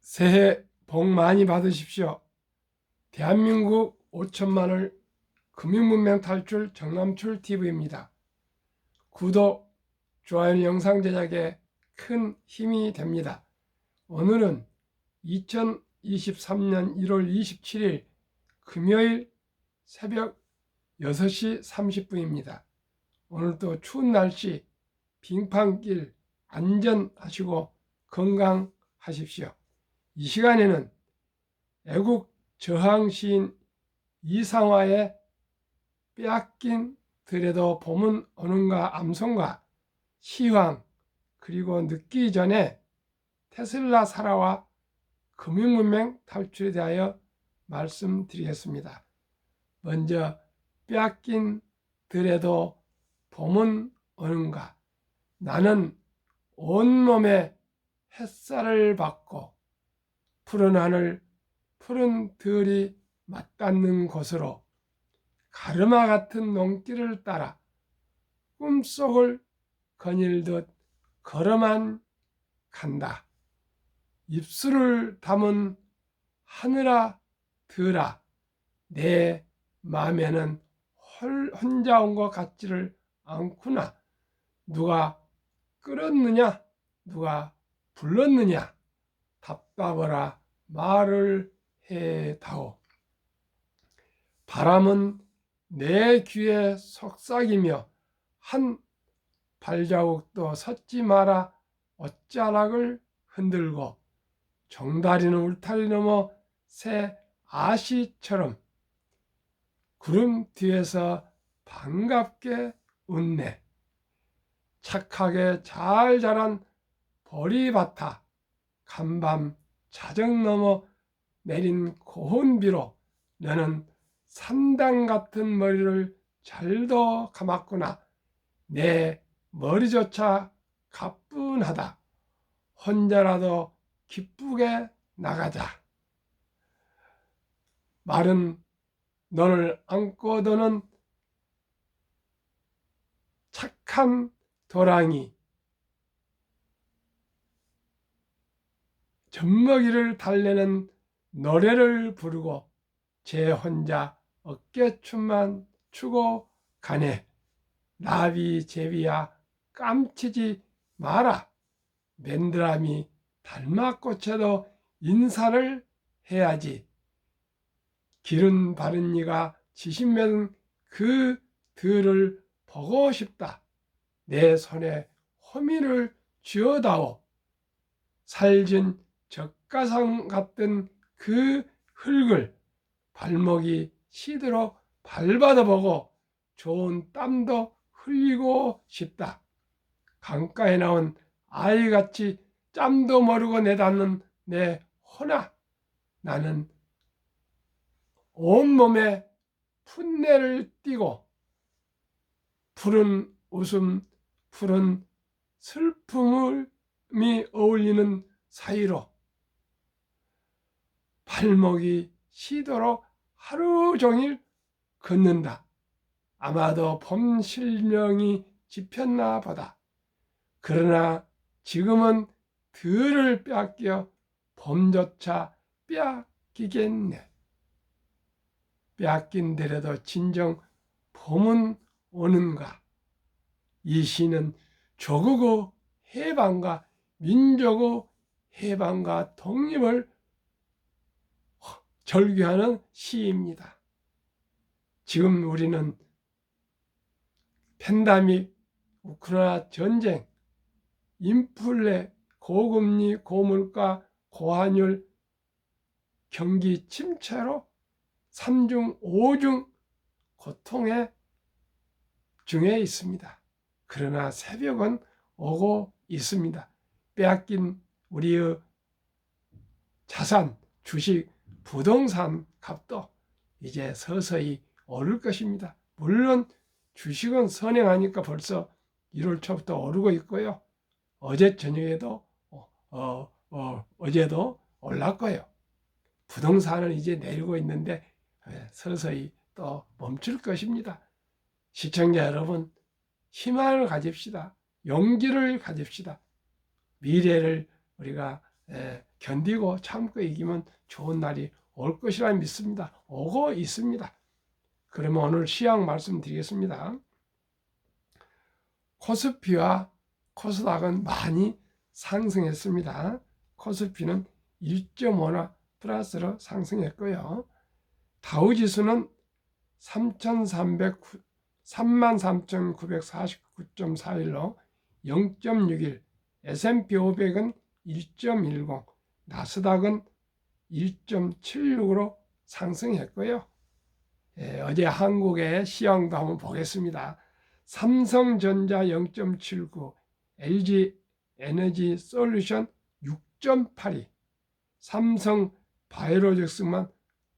새해 복 많이 받으십시오. 대한민국 5천만을 금융문명 탈출 정남출 TV입니다. 구독, 좋아요 영상 제작에 큰 힘이 됩니다. 오늘은 2023년 1월 27일 금요일 새벽 6시 30분입니다. 오늘도 추운 날씨 빙판길 안전하시고 건강하십시오. 이 시간에는 애국 저항시인 이상화의 빼앗긴 들에도 봄은 오는가 암송과 시황, 그리고 늦기 전에 테슬라 살아와 금융문명 탈출에 대하여 말씀드리겠습니다. 먼저 빼앗긴 들에도 봄은 오는가. 나는 온몸에 햇살을 받고 푸른 하늘, 푸른 들이 맞닿는 곳으로 가르마 같은 농길을 따라 꿈속을 거닐듯 걸어만 간다. 입술을 담은 하늘아 들아, 내 마음에는 혼자 온 것 같지를 않구나. 누가 끌었느냐, 누가 불렀느냐, 답답하라 말을 해다오. 바람은 내 귀에 속삭이며 한 발자국도 섰지 마라 어짜락을 흔들고 종다리는 울타리 넘어 새 아시처럼 구름 뒤에서 반갑게 웃네. 착하게 잘 자란 보리밭아 간밤 자정 넘어 내린 고운 비로 너는 산당 같은 머리를 잘도 감았구나. 내 머리조차 가뿐하다. 혼자라도 기쁘게 나가자. 마른 너를 안고 도는 착한 도랑이 젖먹이를 달래는 노래를 부르고 제 혼자 어깨춤만 추고 가네. 나비 제비야 깜치지 마라. 맨드라미 달마꽃에도 인사를 해야지. 기른 바른 이가 지신면 그 들을 보고 싶다. 내 손에 호미를 쥐어다오. 살진 젓가상 같은 그 흙을 발목이 시들어 밟아다 보고 좋은 땀도 흘리고 싶다. 강가에 나온 아이같이 짬도 모르고 내닫는 내 호나. 나는 온몸에 풋내를 띠고 푸른 웃음, 푸른 슬픔이 어울리는 사이로 발목이 시도록 하루 종일 걷는다. 아마도 봄 실명이 집혔나 보다. 그러나 지금은 들을 빼앗겨 봄조차 빼앗기겠네. 빼앗긴 데라도 진정 봄은 오는가. 이 시는 조국의 해방과 민족의 해방과 독립을 절규하는 시입니다. 지금 우리는 팬데믹, 우크라이나 전쟁, 인플레, 고금리, 고물가, 고환율, 경기 침체로 3중, 5중 고통의 중에 있습니다. 그러나 새벽은 오고 있습니다. 빼앗긴 우리의 자산, 주식, 부동산 값도 이제 서서히 오를 것입니다. 물론 주식은 선행하니까 벌써 1월 초부터 오르고 있고요. 어제 저녁에도 어제도 올랐고요. 부동산은 이제 내리고 있는데 서서히 또 멈출 것입니다. 시청자 여러분, 희망을 가집시다. 용기를 가집시다. 미래를 우리가 견디고 참고 이기면 좋은 날이 올 것이라 믿습니다. 오고 있습니다. 그러면 오늘 시황 말씀드리겠습니다. 코스피와 코스닥은 많이 상승했습니다. 코스피는 1.5나 플러스로 상승했고요. 다우지수는 33,949.41로 0.61, S&P 500은 1.10, 나스닥은 1.76으로 상승했고요. 어제 한국의 시황도 한번 보겠습니다. 삼성전자 0.79, LG 에너지 솔루션 6.82, 삼성 바이오로직스만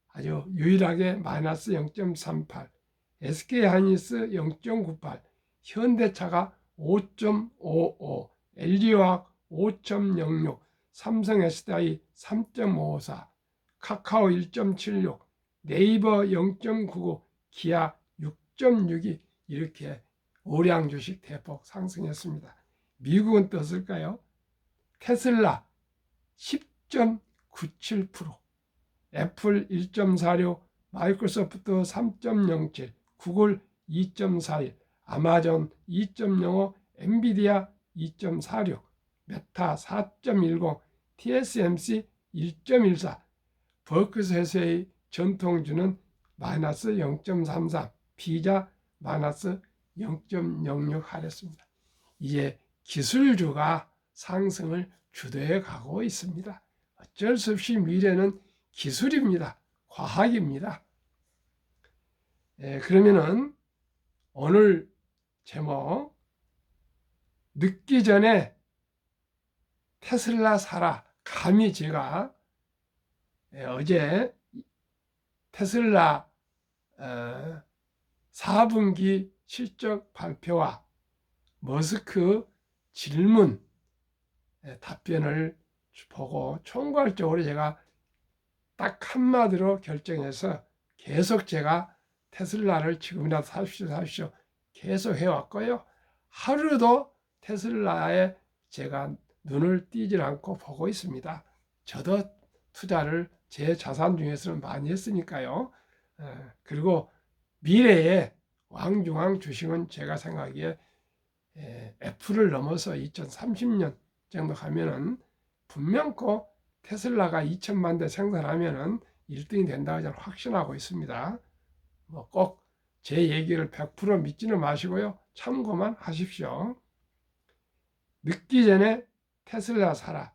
아주 유일하게 마이너스 0.38, SK하이닉스 0.98, 현대차가 5.55, LG화학 5.06, 삼성 SDI 3.54, 카카오 1.76, 네이버 0.99, 기아 6.62 이렇게 우량 주식 대폭 상승했습니다. 미국은 떴을까요? 테슬라 10.97%, 애플 1.46, 마이크로소프트 3.07, 구글 2.41, 아마존 2.05, 엔비디아 2.46, 메타 4.10, TSMC 1.14, 버크스 회사의 전통주는 마이너스 0.33, 피자 마이너스 0.06 하랬습니다. 이제 기술주가 상승을 주도해 가고 있습니다. 어쩔 수 없이 미래는 기술입니다. 과학입니다. 그러면은 오늘 제목 늦기 전에 테슬라 사라. 감히 제가 어제 테슬라 4분기 실적 발표와 머스크 질문 답변을 보고 총괄적으로 제가 딱 한마디로 결정해서 계속 제가 테슬라를 지금이라도 사십시오 계속 해왔고요. 하루도 테슬라에 제가 눈을 띄지 않고 보고 있습니다. 저도 투자를 제 자산 중에서는 많이 했으니까요. 그리고 미래의 왕중왕 주식은 제가 생각하기에 애플을 넘어서 2030년 정도 가면은 분명코 테슬라가 2천만 대 생산하면은 1등이 된다고 저는 확신하고 있습니다. 뭐 꼭 제 얘기를 100% 믿지는 마시고요. 참고만 하십시오. 늦기 전에 테슬라 사라.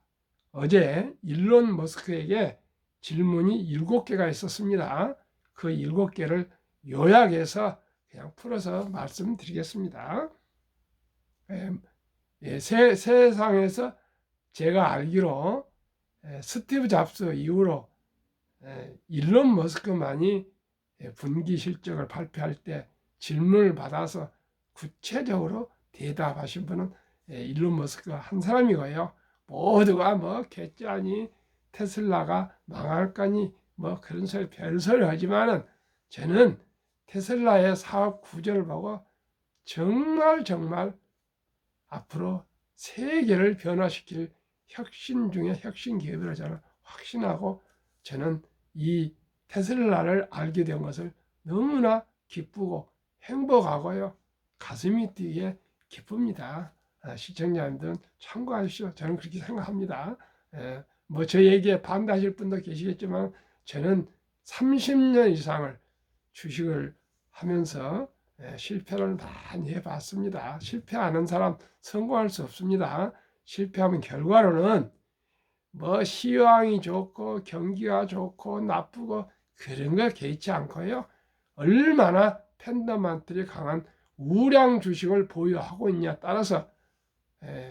어제 일론 머스크에게 질문이 7개가 있었습니다. 그 7개를 요약해서 그냥 풀어서 말씀드리겠습니다. 세상에서 제가 알기로 스티브 잡스 이후로 일론 머스크만이 분기 실적을 발표할 때 질문을 받아서 구체적으로 대답하신 분은 일론 머스크가 한 사람이고요. 모두가 뭐 개짜니 테슬라가 망할 거니 뭐 그런 소리 별소리 하지만은 저는 테슬라의 사업 구조를 보고 정말 앞으로 세계를 변화시킬 혁신 중에 혁신 기업이라 저는 확신하고 저는 이 테슬라를 알게 된 것을 너무나 기쁘고 행복하고요. 가슴이 뛰게 기쁩니다. 시청자님들은 참고하십시오. 저는 그렇게 생각합니다. 뭐 저 얘기에 반대하실 분도 계시겠지만 저는 30년 이상을 주식을 하면서 실패를 많이 해봤습니다. 실패하는 사람 성공할 수 없습니다. 실패하면 결과로는 뭐 시황이 좋고 경기가 좋고 나쁘고 그런 거 개의치 않고요. 얼마나 팬더먼트리 강한 우량 주식을 보유하고 있냐에 따라서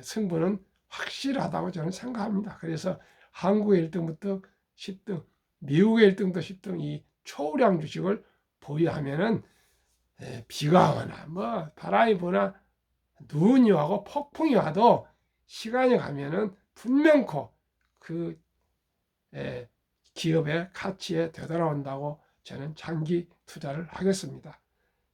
승부는 확실하다고 저는 생각합니다. 그래서 한국의 1등부터 10등, 미국의 1등부터 10등 이 초우량 주식을 보유하면은 비가 오나 뭐 바람이 부나 눈이 와고 폭풍이 와도 시간이 가면은 분명코 그 기업의 가치에 되돌아온다고 저는 장기 투자를 하겠습니다.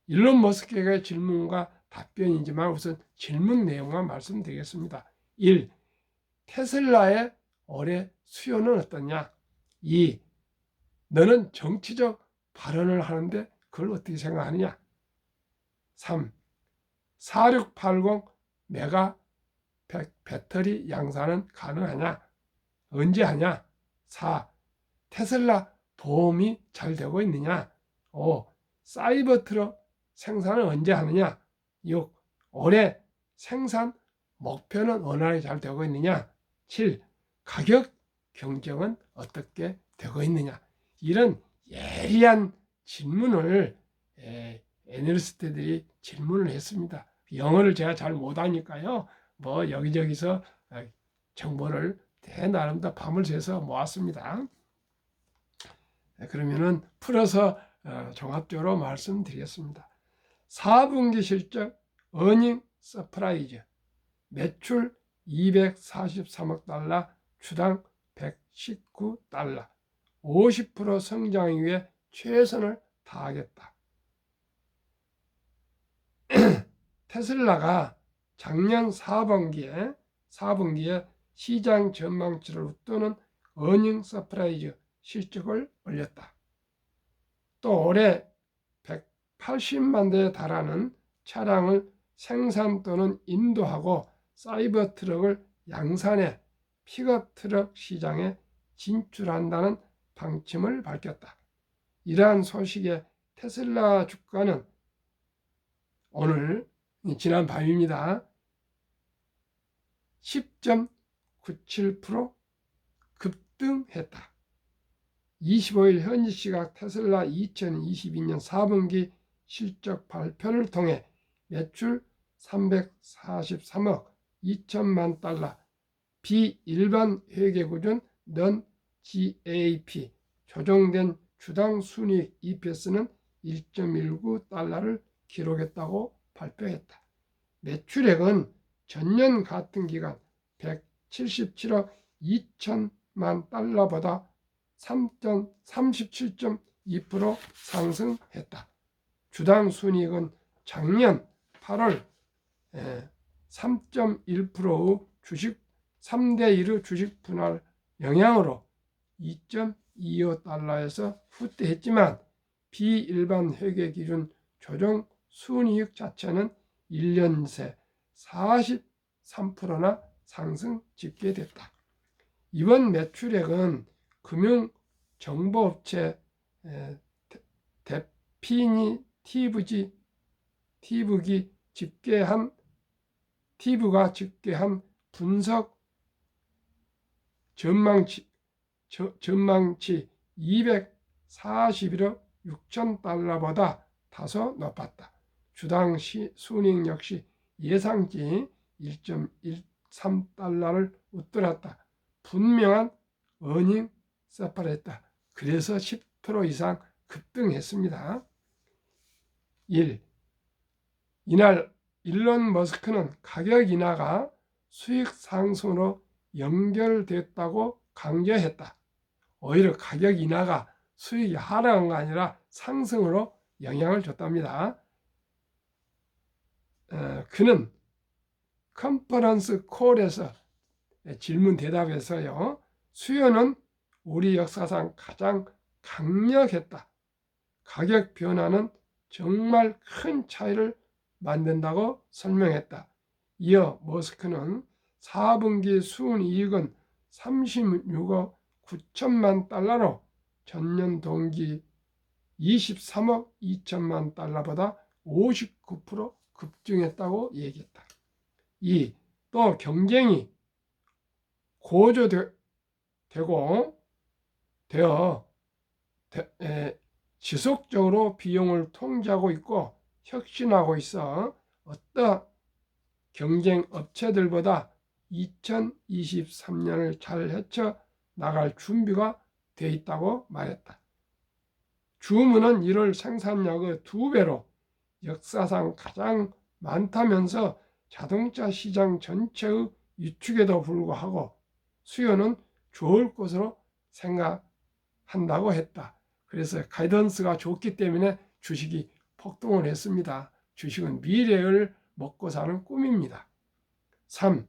일론 머스크의 질문과 답변이지만 우선 질문 내용만 말씀드리겠습니다. 1. 테슬라의 올해 수요는 어떠냐? 2. 너는 정치적 발언을 하는데 그걸 어떻게 생각하느냐? 3. 4680 메가 배터리 양산은 가능하냐? 언제 하냐? 4. 테슬라 보험이 잘 되고 있느냐? 5. 사이버 트럭 생산은 언제 하느냐? 6. 올해 생산 목표는 원활히 잘 되고 있느냐? 7. 가격 경쟁은 어떻게 되고 있느냐? 이런 예리한 질문을 애널리스트들이 질문을 했습니다. 영어를 제가 잘 못하니까요. 뭐 여기저기서 정보를 대나름다 밤을 새서 모았습니다. 그러면은 풀어서 종합적으로 말씀드리겠습니다. 4분기 실적 어닝 서프라이즈 매출 243억 달러 주당 119달러 50% 성장 위해 최선을 다하겠다. 테슬라가 작년 4분기에 시장 전망치를 웃도는 어닝 서프라이즈 실적을 올렸다. 또 올해 180만 대에 달하는 차량을 생산 또는 인도하고 사이버 트럭을 양산해 픽업 트럭 시장에 진출한다는 방침을 밝혔다. 이러한 소식에 테슬라 주가는 오늘 지난 밤입니다. 10.97% 급등했다. 25일 현지 시각 테슬라 2022년 4분기 실적 발표를 통해 매출 343억 2천만 달러, 비일반 회계기준 non-GAAP 조정된 주당 순이익 EPS는 1.19달러를 기록했다고 발표했다. 매출액은 전년 같은 기간 177억 2천만 달러보다 37.2% 상승했다. 주당 순이익은 작년 8월 3.1%의 주식 3대1의 주식 분할 영향으로 2.25달러에서 후퇴했지만 비일반 회계 기준 조정 순이익 자체는 1년 새 43%나 상승 집계됐다. 이번 매출액은 금융정보업체 데피니티브가 집계한 분석 전망치 241억 6천 달러보다 다소 높았다. 주당 순이익 역시 예상치 1.13달러를 웃돌았다. 분명한 어닝 서프라이즈다. 그래서 10% 이상 급등했습니다. 1. 이날 일론 머스크는 가격 인하가 수익 상승으로 연결됐다고 강조했다. 오히려 가격 인하가 수익이 하락한 거 아니라 상승으로 영향을 줬답니다. 그는 컨퍼런스 콜에서 질문 대답에서요. 수요는 우리 역사상 가장 강력했다. 가격 변화는 정말 큰 차이를 만든다고 설명했다. 이어 머스크는 4분기 순이익은 36억 9천만 달러로 전년 동기 23억 2천만 달러보다 59% 급증했다고 얘기했다. 2. 또 경쟁이 고조되어 지속적으로 비용을 통제하고 있고 혁신하고 있어 어떤 경쟁 업체들보다 2023년을 잘 헤쳐 나갈 준비가 되어 있다고 말했다. 주문은 1월 생산량의 2배로 역사상 가장 많다면서 자동차 시장 전체의 위축에도 불구하고 수요는 좋을 것으로 생각한다고 했다. 그래서 가이던스가 좋기 때문에 주식이 폭등을 했습니다. 주식은 미래를 먹고 사는 꿈입니다. 3.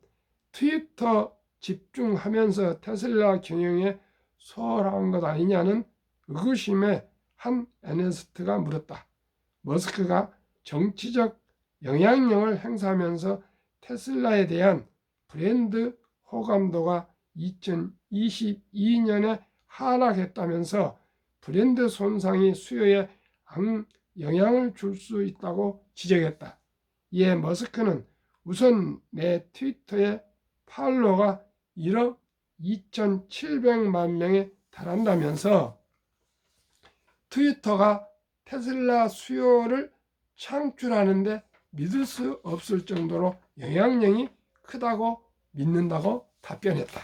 트위터 집중하면서 테슬라 경영에 소홀한 것 아니냐는 의구심에 한 애널리스트가 물었다. 머스크가 정치적 영향력을 행사하면서 테슬라에 대한 브랜드 호감도가 2022년에 하락했다면서 브랜드 손상이 수요에 영향을 줄 수 있다고 지적했다. 이에 머스크는 우선 내 트위터의 팔로워가 1억 2,700만 명에 달한다면서 트위터가 테슬라 수요를 창출하는데 믿을 수 없을 정도로 영향력이 크다고 믿는다고 답변했다.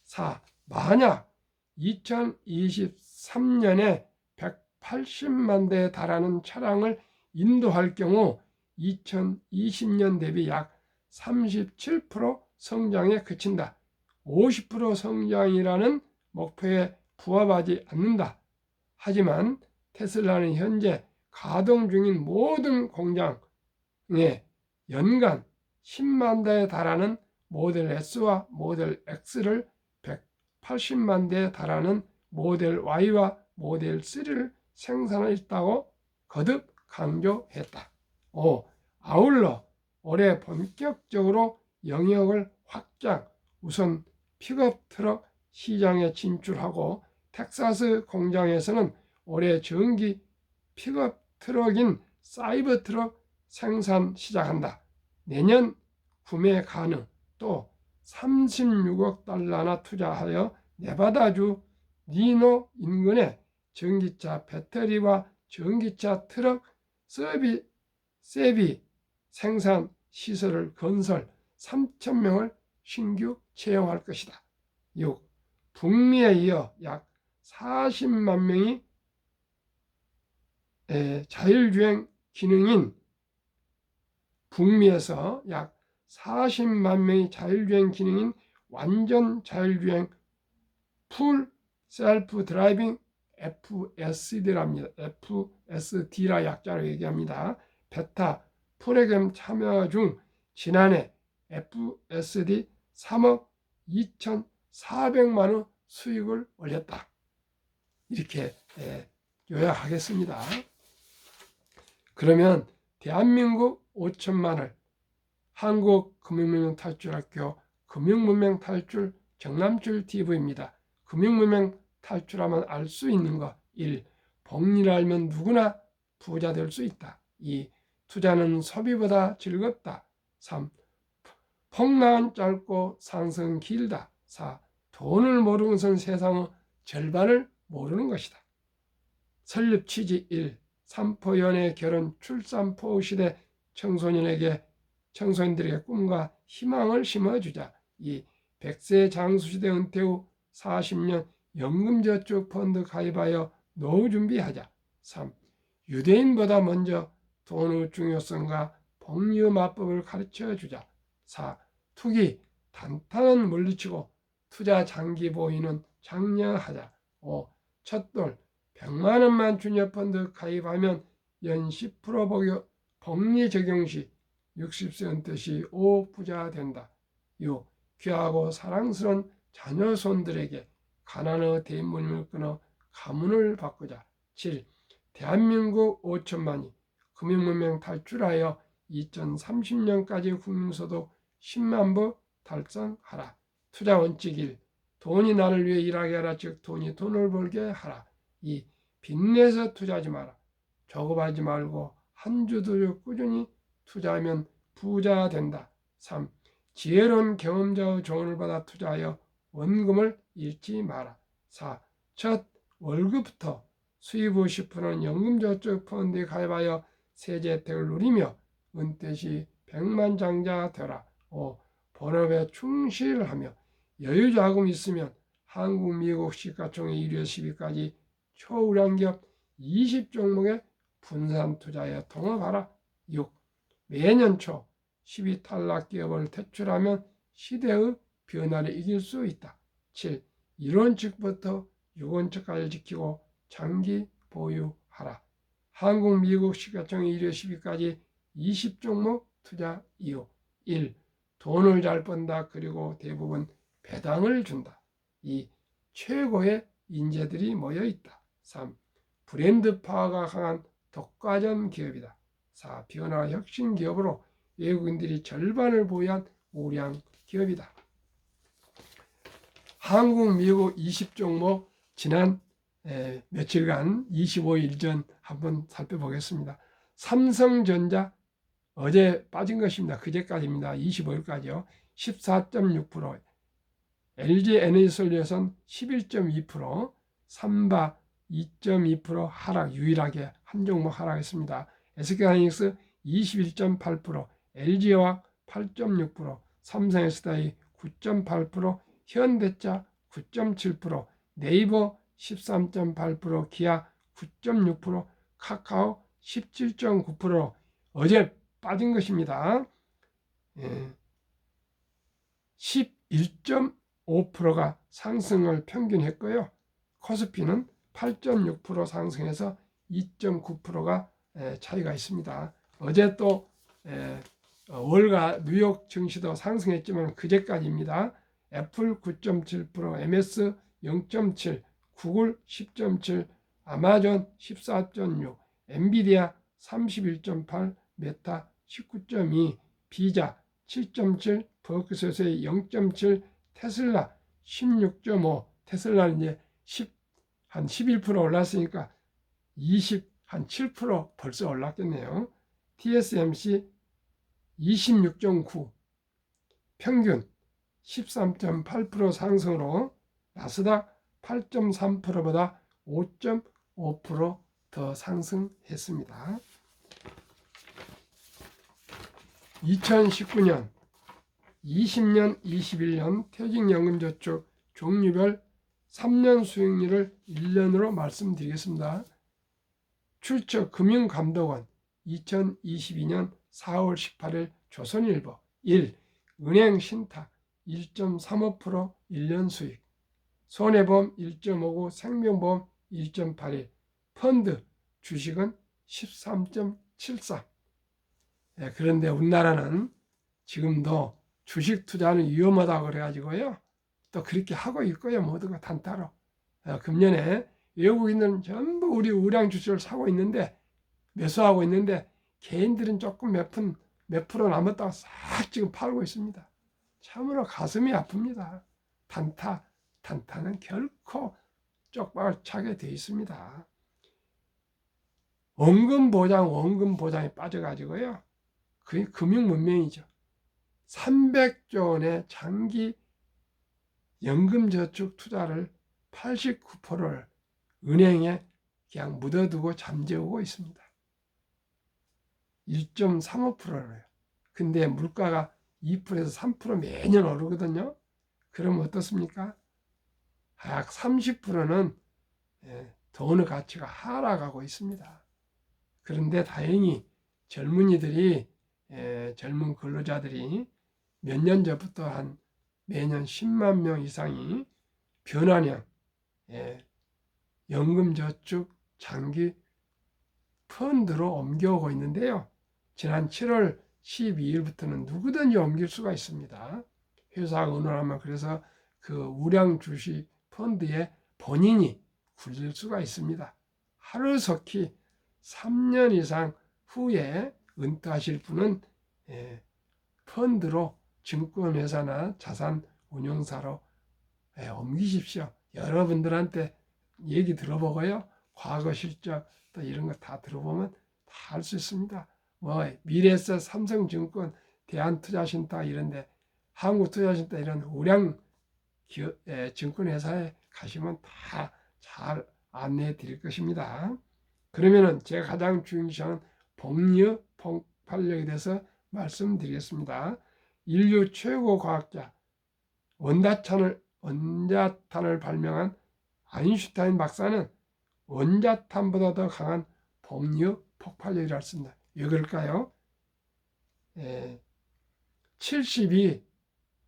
4. 만약 2023년에 180만 대에 달하는 차량을 인도할 경우 2020년 대비 약 37% 성장에 그친다. 50% 성장이라는 목표에 부합하지 않는다. 하지만 테슬라는 현재 가동 중인 모든 공장에 연간 10만 대에 달하는 모델 S와 모델 X를 180만 대에 달하는 모델 Y와 모델 3를 생산했다고 거듭 강조했다. 5. 아울러 올해 본격적으로 영역을 확장, 우선 픽업 트럭 시장에 진출하고 텍사스 공장에서는 올해 전기 픽업 트럭인 사이버 트럭 생산 시작한다. 내년 구매 가능. 또 36억 달러나 투자하여 네바다주 리노 인근에 전기차 배터리와 전기차 트럭 세비 생산 시설을 건설 3,000명을 신규 채용할 것이다. 6. 북미에 이어 약 40만 명이 자율주행 기능인 북미에서 약 40만 명이 자율주행 기능인 완전 자율주행 풀 셀프 드라이빙 FSD라 약자로 얘기합니다. 베타 프로그램 참여 중 지난해 FSD 3억 2,400만 원 수익을 올렸다. 이렇게 요약하겠습니다. 그러면 대한민국 5천만을 한국금융문명탈출학교 금융문명탈출 정남출TV입니다. 금융문명 탈출하면 알 수 있는 것. 1. 복리를 알면 누구나 부자 될 수 있다. 2. 투자는 소비보다 즐겁다. 3. 폭락은 짧고 상승은 길다. 4. 돈을 모르는 것은 세상의 절반을 모르는 것이다. 설립 취지 1. 삼포 연애 결혼 출산포 시대 청소년들에게 꿈과 희망을 심어주자. 2. 100세 장수시대 은퇴 후 40년 연금저축펀드 가입하여 노후 준비하자. 3. 유대인보다 먼저 돈의 중요성과 복리의 마법을 가르쳐주자. 4. 투기, 단타는 물리치고 투자 장기 보유는 장려하자. 5. 첫돌, 100만 원만 주녀펀드 가입하면 연 10% 복리 적용 시 60세 은퇴 시 5억 부자 된다. 6. 귀하고 사랑스러운 자녀 손들에게 가난의 대물림을 끊어 가문을 바꾸자. 7. 대한민국 5천만이 금융문명 탈출하여 2030년까지 국민소득 10만 부 달성하라. 투자 원칙 1. 돈이 나를 위해 일하게 하라. 즉 돈이 돈을 벌게 하라. 2. 빚내서 투자하지 마라. 조급하지 말고 한 주도 꾸준히 투자하면 부자 된다. 3. 지혜로운 경험자의 조언을 받아 투자하여 원금을 잃지 마라. 4. 첫 월급부터 수입 50%는 연금저축펀드에 가입하여 세제 혜택을 누리며 은퇴 시 백만장자 되라. 5. 본업에 충실하며 여유자금 있으면 한국, 미국 시가총액 1위에서 10위까지 초우량기업 20종목에 분산 투자에 통합하라. 6. 매년 초 10위 탈락 기업을 퇴출하면 시대의 변화를 이길 수 있다. 7. 1원칙부터 6원칙까지 지키고 장기 보유하라. 한국, 미국 시가총액 1위 10위까지 20종목 투자 이유. 1. 돈을 잘 번다. 그리고 대부분 배당을 준다. 2. 최고의 인재들이 모여 있다. 3. 브랜드파가 강한 독과점 기업이다. 4. 변화 혁신 기업으로 외국인들이 절반을 보유한 우량 기업이다. 한국, 미국 20종목 지난 며칠간 25일 전 한번 살펴보겠습니다. 삼성전자 어제 빠진 것입니다. 그제까지입니다. 25일까지요. 14.6%, LG에너지솔루션 11.2%, 삼바 2.2% 하락, 유일하게 한 종목 하락했습니다. SK하이닉스 21.8%, LG화학 8.6%, 삼성에스다이 9.8%, 현대차 9.7%, 네이버 13.8%, 기아 9.6%, 카카오 17.9% 어제 빠진 것입니다. 11.5%가 상승을 평균했고요. 코스피는 8.6% 상승해서 2.9%가 차이가 있습니다. 어제 또 월가 뉴욕 증시도 상승했지만 그제까지입니다. 애플 9.7%, MS 0.7%, 구글 10.7%, 아마존 14.6%, 엔비디아 31.8%, 메타 19.2%, 비자 7.7%, 버크셔스의 0.7%, 테슬라 16.5%, 테슬라는 이제 한 11% 올랐으니까 한 7% 벌써 올랐겠네요. TSMC 26.9%, 평균 13.8% 상승으로 나스닥 8.3%보다 5.5% 상승했습니다. 2019년, 20년, 21년 퇴직연금저축 종류별 3년 수익률을 1년으로 말씀드리겠습니다. 출처 금융감독원 2022년 4월 18일 조선일보 1. 은행 신탁 1.35% 1년 수익, 손해보험 1.59, 생명보험 1.81, 펀드 주식은 13.73. 그런데 우리나라는 지금도 주식 투자는 위험하다고 그래가지고요. 또 그렇게 하고 있고요. 모두가 단타로. 금년에 외국인들은 전부 우리 우량 주식을 사고 있는데, 매수하고 있는데, 개인들은 조금 몇 프로 남았다고 싹 지금 팔고 있습니다. 참으로 가슴이 아픕니다. 단타는 결코 쪽박을 차게 되어 있습니다. 원금보장에 빠져가지고요. 그게 금융문명이죠. 300조 원의 장기 연금저축 투자를 89%를 은행에 그냥 묻어두고 잠재우고 있습니다. 1.35%래요. 근데 물가가 2%에서 3% 매년 오르거든요. 그럼 어떻습니까? 약 30%는 돈의 가치가 하락하고 있습니다. 그런데 다행히 젊은이들이, 젊은 근로자들이 몇 년 전부터 한 매년 10만 명 이상이 변환형 연금저축 장기 펀드로 옮겨오고 있는데요. 지난 7월 12일부터는 누구든지 옮길 수가 있습니다. 회사 의논하면 그래서 그 우량 주식 펀드에 본인이 굴릴 수가 있습니다. 하루속히 3년 이상 후에 은퇴하실 분은 펀드로 증권회사나 자산운용사로 옮기십시오. 여러분들한테 얘기 들어보고요. 과거 실적 또 이런 거 다 들어보면 다 할 수 있습니다. 미래에셋, 삼성증권, 대한투자신탁 이런데, 한국투자신탁 이런 우량 증권회사에 가시면 다 잘 안내해 드릴 것입니다. 그러면은 제가 가장 중요시하는 복리의 폭발력에 대해서 말씀드리겠습니다. 인류 최고 과학자 원자탄을 발명한 아인슈타인 박사는 원자탄보다 더 강한 복리의 폭발력이라고 했습니다. 왜 그럴까요? 72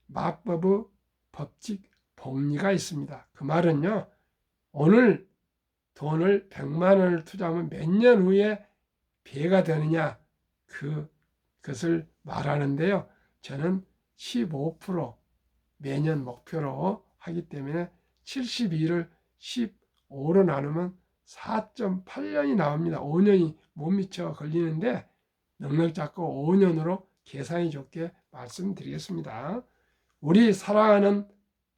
마법의 법칙 복리가 있습니다. 그 말은요, 오늘 돈을 100만 원을 투자하면 몇 년 후에 배가 되느냐, 그것을 말하는데요. 저는 15% 매년 목표로 하기 때문에 72를 15로 나누면 4.8년이 나옵니다. 5년이 못 미쳐 걸리는데 넉넉 잡고 5년으로 계산이 좋게 말씀드리겠습니다. 우리 사랑하는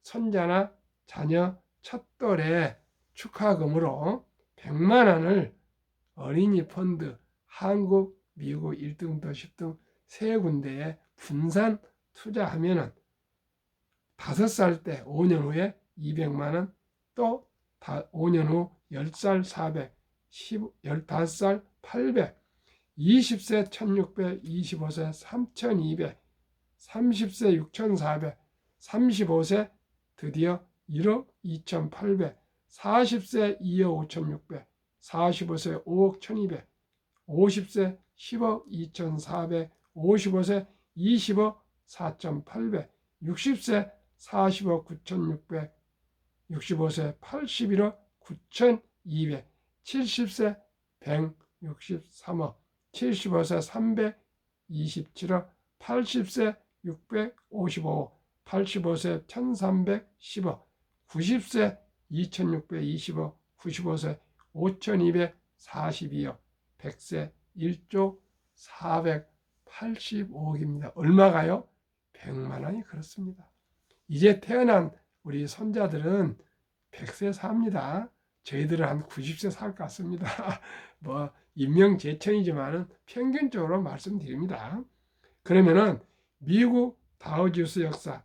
손자나 자녀 첫돌의 축하금으로 100만 원을 어린이 펀드 한국, 미국 1등, 도 10등 세 군데에 분산 투자하면은 5살 때 5년 후에 200만 원, 또 5년 후 10살 400, 15살 800, 20세 1600, 25세 3200, 30세 6400, 35세 드디어 1억 2800, 40세 2억 5600, 45세 5억 1200, 50세 10억 2400, 55세 20억 4800, 60세 40억 9600, 65세 81억 9200, 70세 163억, 75세 327억, 80세 655억, 85세 1310억, 90세 2620억, 95세 5242억, 100세 1조 485억입니다. 얼마가요? 100만 원이 그렇습니다. 이제 태어난 우리 손자들은 100세 삽니다. 저희들은 한 90세 살 것 같습니다. 뭐 임명재천이지만은 평균적으로 말씀드립니다. 그러면은 미국 다우지수 역사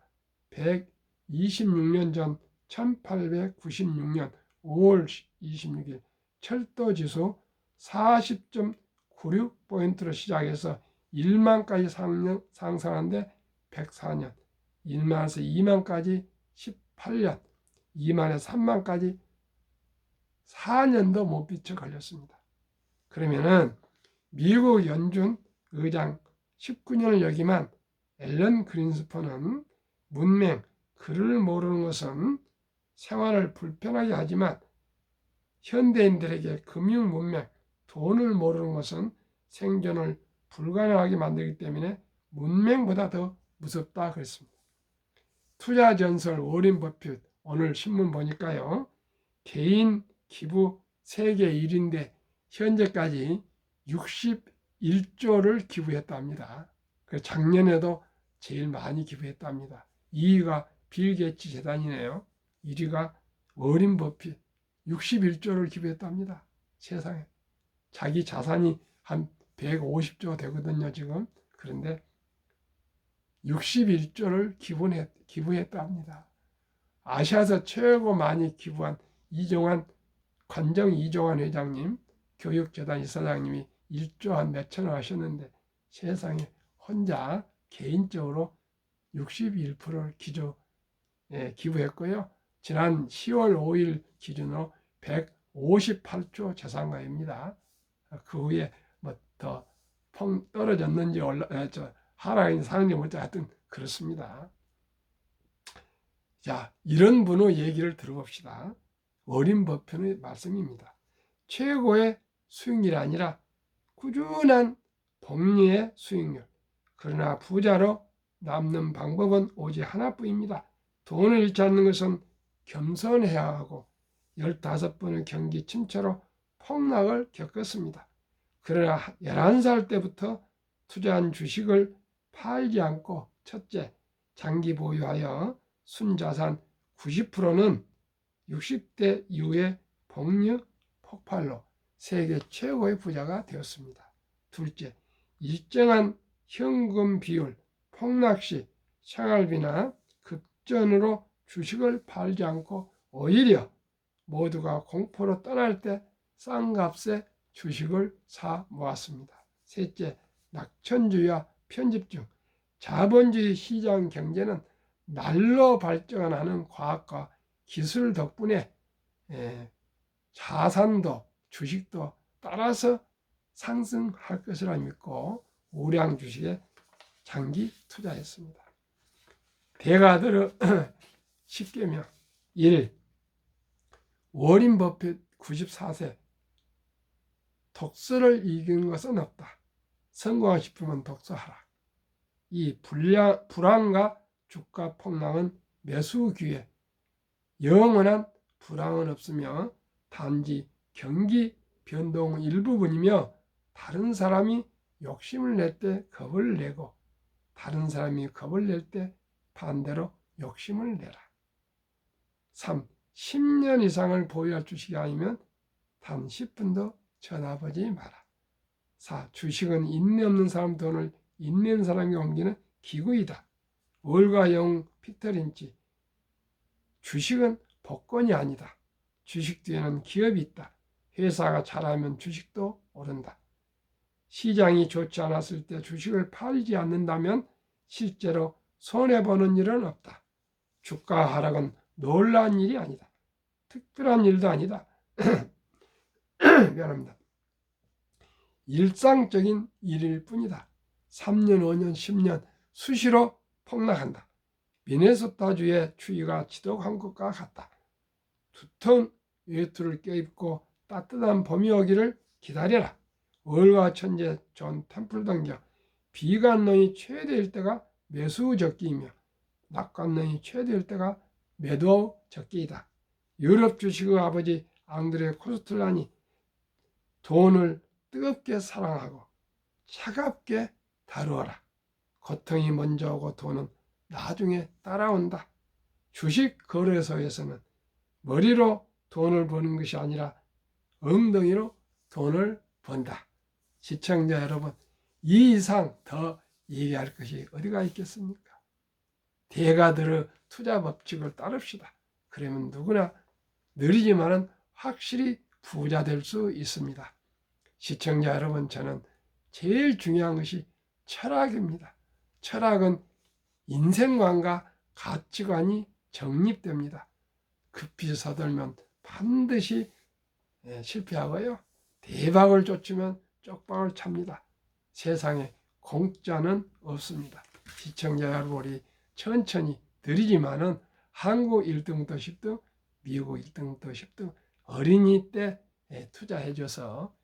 126년 전 1896년 5월 26일 철도지수 40.96포인트로 시작해서 1만까지 상승하는데 104년, 1만에서 2만까지 18년, 2만에서 3만까지 4년도 못 미쳐 걸렸습니다. 그러면은 미국 연준 의장 19년을 여기만 앨런 그린스펀은 문맹, 글을 모르는 것은 생활을 불편하게 하지만 현대인들에게 금융 문맹, 돈을 모르는 것은 생존을 불가능하게 만들기 때문에 문맹보다 더 무섭다 그랬습니다. 투자 전설 워렌 버핏, 오늘 신문 보니까요. 개인 기부 세계 1위인데 현재까지 61조를 기부했답니다. 작년에도 제일 많이 기부했답니다. 2위가 빌 게이츠 재단이네요. 1위가 워렌 버핏 61조를 기부했답니다. 세상에. 자기 자산이 한 150조 되거든요, 지금. 그런데 61조를 기부했답니다. 아시아에서 최고 많이 기부한 관정 이종환 회장님, 교육재단 이사장님이 1조 한 몇천원 하셨는데 세상에 혼자 개인적으로 61%를 기부했고요. 지난 10월 5일 기준으로 158조 자산가입니다. 그 후에 뭐 더 떨어졌는지 하락인지 상승인지 모르겠는데 하여튼 그렇습니다. 자, 이런 분의 얘기를 들어봅시다. 워렌 버핏의 말씀입니다. 최고의 수익률이 아니라 꾸준한 복리의 수익률. 그러나 부자로 남는 방법은 오직 하나뿐입니다. 돈을 잃지 않는 것은 겸손해야 하고 15번의 경기 침체로 폭락을 겪었습니다. 그러나 11살 때부터 투자한 주식을 팔지 않고 첫째, 장기 보유하여 순자산 90%는 60대 이후에 복리 폭발로 세계 최고의 부자가 되었습니다. 둘째, 일정한 현금 비율, 폭락 시 생활비나 급전으로 주식을 팔지 않고 오히려 모두가 공포로 떠날 때 싼 값에 주식을 사 모았습니다. 셋째, 낙천주의와 편집중, 자본주의 시장 경제는 날로 발전하는 과학과 기술 덕분에 자산도 주식도 따라서 상승할 것이라 믿고 우량 주식에 장기 투자했습니다. 대가들의 10계명 1. 워렌 버핏 94세 독서를 이기는 것은 없다. 성공하고 싶으면 독서하라. 2. 불안과 주가 폭락은 매수 기회, 영원한 불황은 없으며 단지 경기 변동 일부분이며 다른 사람이 욕심을 낼 때 겁을 내고 다른 사람이 겁을 낼 때 반대로 욕심을 내라. 3. 10년 이상을 보유할 주식이 아니면 단 10분도 쳐다보지 마라. 4. 주식은 인내 없는 사람 돈을 인내 있는 사람이 옮기는 기구이다. 월가 영 피터 린치. 주식은 복권이 아니다. 주식 뒤에는 기업이 있다. 회사가 잘하면 주식도 오른다. 시장이 좋지 않았을 때 주식을 팔지 않는다면 실제로 손해보는 일은 없다. 주가 하락은 놀라운 일이 아니다. 특별한 일도 아니다. 미안합니다. 일상적인 일일 뿐이다. 3년, 5년, 10년 수시로 폭락한다. 미네소타주의 추위가 지독한 것과 같다. 두터운 외투를 껴입고 따뜻한 봄이 오기를 기다려라. 월가 천재 존 템플던경. 비관론이 최대일 때가 매수 적기이며 낙관론이 최대일 때가 매도 적기이다. 유럽 주식의 아버지 앙드레 코스텔란이 돈을 뜨겁게 사랑하고 차갑게 다루어라. 고통이 먼저 오고 돈은 나중에 따라온다. 주식 거래소에서는 머리로 돈을 버는 것이 아니라 엉덩이로 돈을 번다. 시청자 여러분, 이 이상 더 얘기할 것이 어디가 있겠습니까? 대가들의 투자 법칙을 따릅시다. 그러면 누구나 느리지만은 확실히 부자 될 수 있습니다. 시청자 여러분, 저는 제일 중요한 것이 철학입니다. 철학은 인생관과 가치관이 정립됩니다. 급히 서둘면 반드시 실패하고요. 대박을 쫓으면 쪽박을 찹니다. 세상에 공짜는 없습니다. 시청자 여러분, 우리 천천히 느리지만은 한국 1등부터 10등, 미국 1등부터 10등 어린이 때 투자해줘서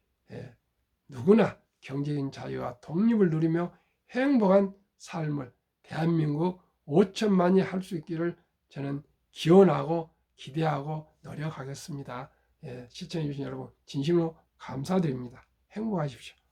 누구나 경제적인 자유와 독립을 누리며 행복한 삶을 대한민국 5천만이 할 수 있기를 저는 기원하고 기대하고 노력하겠습니다. 시청해주신 여러분 진심으로 감사드립니다. 행복하십시오.